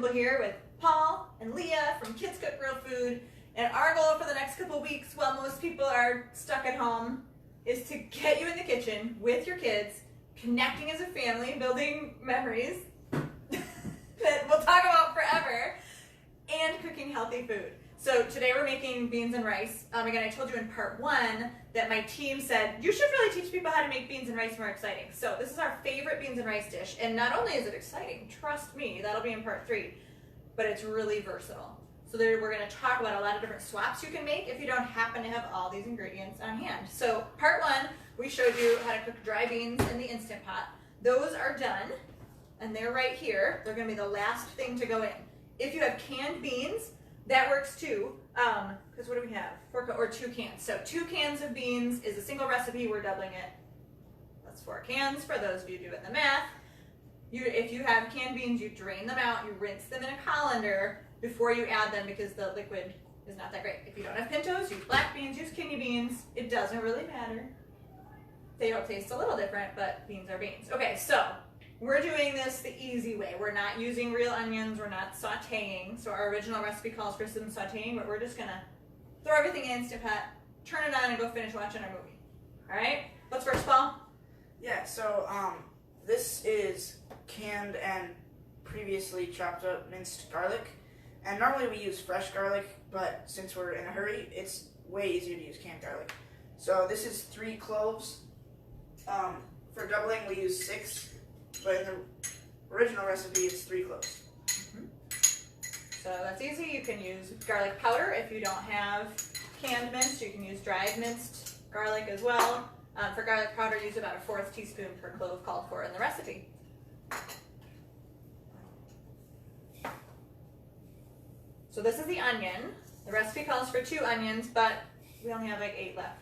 Kimball here with Paul and Leah from Kids Cook Real Food. And our goal for the next couple weeks, while most people are stuck at home, is to get you in the kitchen with your kids, connecting as a family, building memories that we'll talk about forever, and cooking healthy food. So today we're making beans and rice. Again, I told you in part one that my team said, you should really teach people how to make beans and rice more exciting. So this is our favorite beans and rice dish. And not only is it exciting, trust me, that'll be in part 3, but it's really versatile. So there, we're gonna talk about a lot of different swaps you can make if you don't happen to have all these ingredients on hand. So part 1, we showed you how to cook dry beans in the Instant Pot. Those are done, and they're right here. They're gonna be the last thing to go in. If you have canned beans, that works too, because what do we have? 2 cans. So 2 cans of beans is a single recipe, we're doubling it. That's 4 cans for those of you doing the math. If you have canned beans, you drain them out, you rinse them in a colander before you add them because the liquid is not that great. If you don't have pintos, use black beans, use kidney beans. It doesn't really matter. They don't taste a little different, but beans are beans. Okay, so we're doing this the easy way. We're not using real onions, we're not sauteing. So our original recipe calls for some sauteing, but we're just gonna throw everything in Instant Pot, turn it on, and go finish watching our movie. All right, what's first, Paul? Yeah, so this is canned and previously chopped up minced garlic. And normally we use fresh garlic, but since we're in a hurry, it's way easier to use canned garlic. So this is 3 cloves. For doubling, we use 6. But in the original recipe, it's 3 cloves. So that's easy. You can use garlic powder if you don't have canned minced. You can use dried minced garlic as well. For garlic powder, use about a 1/4 teaspoon per clove called for in the recipe. So this is the onion. The recipe calls for 2 onions, but we only have like 8 left.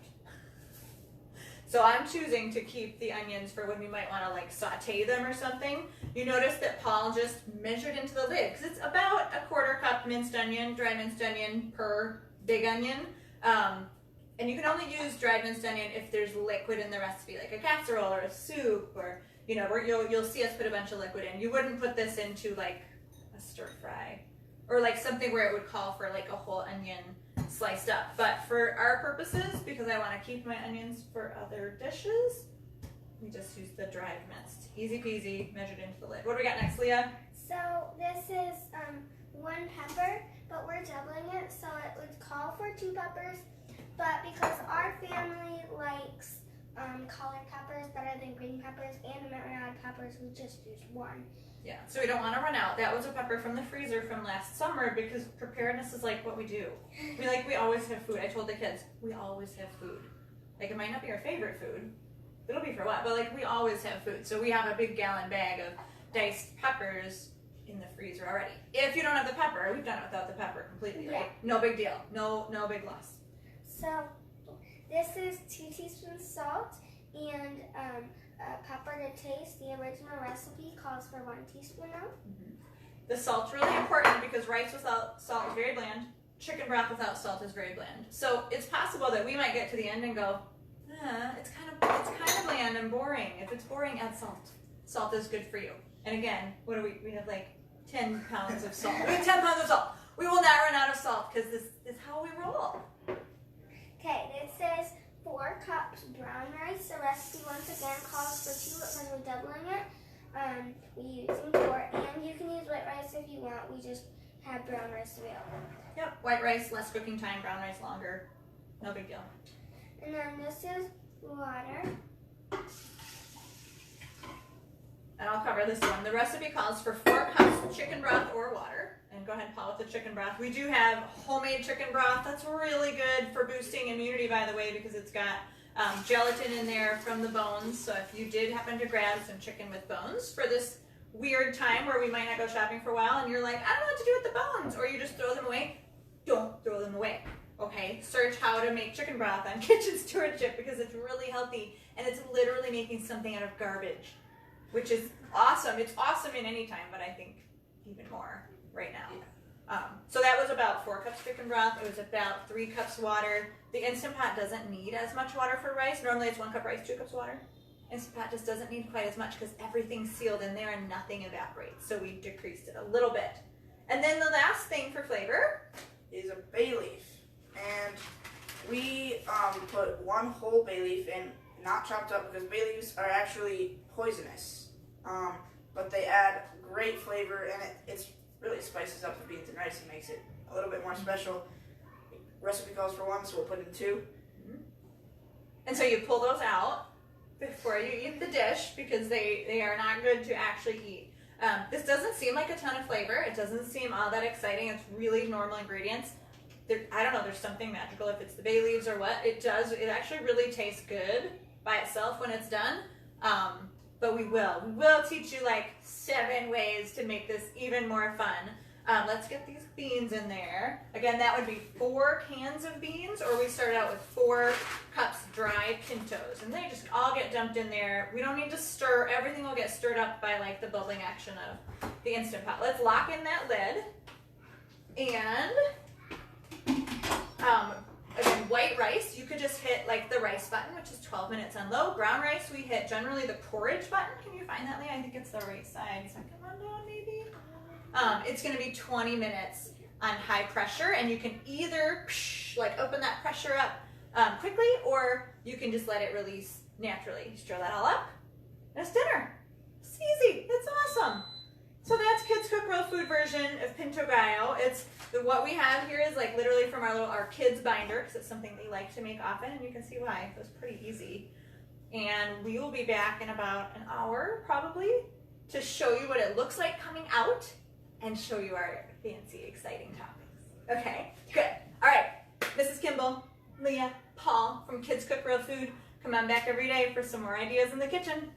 So I'm choosing to keep the onions for when we might want to like saute them or something. You notice that Paul just measured into the lid because it's about a 1/4 cup minced onion, dry minced onion per big onion. And you can only use dried minced onion if there's liquid in the recipe, like a casserole or a soup, or where you'll see us put a bunch of liquid in. You wouldn't put this into like a stir fry or like something where it would call for like a whole onion sliced up. But for our purposes, because I want to keep my onions for other dishes, we just use the dried minced. Easy peasy, measured into the lid. What do we got next, Leah? So this is 1 pepper, but we're doubling it, so it would call for 2 peppers. But because our family likes colored peppers better than green peppers and red peppers, we just use 1. Yeah, so we don't want to run out. That was a pepper from the freezer from last summer because preparedness is like what we do. We always have food. I told the kids, we always have food. Like, it might not be our favorite food. It'll be for a while, but like we always have food. So we have a big gallon bag of diced peppers in the freezer already. If you don't have the pepper, we've done it without the pepper completely, right? Yeah. No big deal. No big loss. So this is 2 teaspoons salt and pepper to taste. The original recipe calls for 1 teaspoon of. The salt's really important because rice without salt is very bland. Chicken broth without salt is very bland. So it's possible that we might get to the end and go, it's kind of bland and boring. If it's boring, add salt. Salt is good for you. And again, what do we have like 10 pounds of salt. We have 10 pounds of salt. We will not run out of salt because this is how we roll. Okay, this says 4 cups brown rice. The recipe once again calls for 2, but when we're doubling it, we're using 4. And you can use white rice if you want. We just have brown rice available. Yep, white rice, less cooking time, brown rice longer. No big deal. And then this is water. And I'll cover this one. The recipe calls for 4 cups chicken broth or water. And go ahead and Paul with the chicken broth. We do have homemade chicken broth. That's really good for boosting immunity, by the way, because it's got gelatin in there from the bones. So if you did happen to grab some chicken with bones for this weird time where we might not go shopping for a while and you're like, I don't know what to do with the bones, or you just throw them away, don't throw them away. Okay, search how to make chicken broth on Kitchen Stewardship because it's really healthy and it's literally making something out of garbage, which is awesome. It's awesome in any time, but I think even more right now. So that was about 4 cups chicken broth. It was about 3 cups water. The Instant Pot doesn't need as much water for rice. Normally it's 1 cup rice, 2 cups water. Instant Pot just doesn't need quite as much because everything's sealed in there and nothing evaporates. So we decreased it a little bit. thing for flavor is a bay leaf. And we put one whole bay leaf in, not chopped up, because bay leaves are actually poisonous. But they add great flavor, and it's really spices up the beans and rice and makes it a little bit more special. Recipe calls for 1, so we'll put in 2. And so you pull those out before you eat the dish because they are not good to actually eat. This doesn't seem like a ton of flavor. It doesn't seem all that exciting. It's really normal ingredients. I don't know, there's something magical if it's the bay leaves or what. It actually really tastes good by itself when it's done. But we will teach you like 7 ways to make this even more fun. Let's get these beans in there. Again, that would be 4 cans of beans, or we start out with 4 cups dry pintos, and they just all get dumped in there. We don't need to stir. Everything will get stirred up by like the bubbling action of the Instant Pot. Let's lock in that lid. And again, white rice, you could just hit like the rice button, which is 12 minutes on low. Brown rice, we hit generally the porridge button. Can you find that, Leah? I think it's the right side. Second one down, maybe? It's going to be 20 minutes on high pressure, and you can either like open that pressure up quickly, or you can just let it release naturally. Stir that all up, and it's dinner. It's easy. It's awesome. So that's Kids Cook Real Food version of Pinto Gallo. What we have here is like literally from our kids binder, because it's something they like to make often, and you can see why. It was pretty easy. And we will be back in about an hour probably to show you what it looks like coming out and show you our fancy, exciting toppings. Okay, good. All right, Mrs. Kimball, Leah, Paul from Kids Cook Real Food. Come on back every day for some more ideas in the kitchen.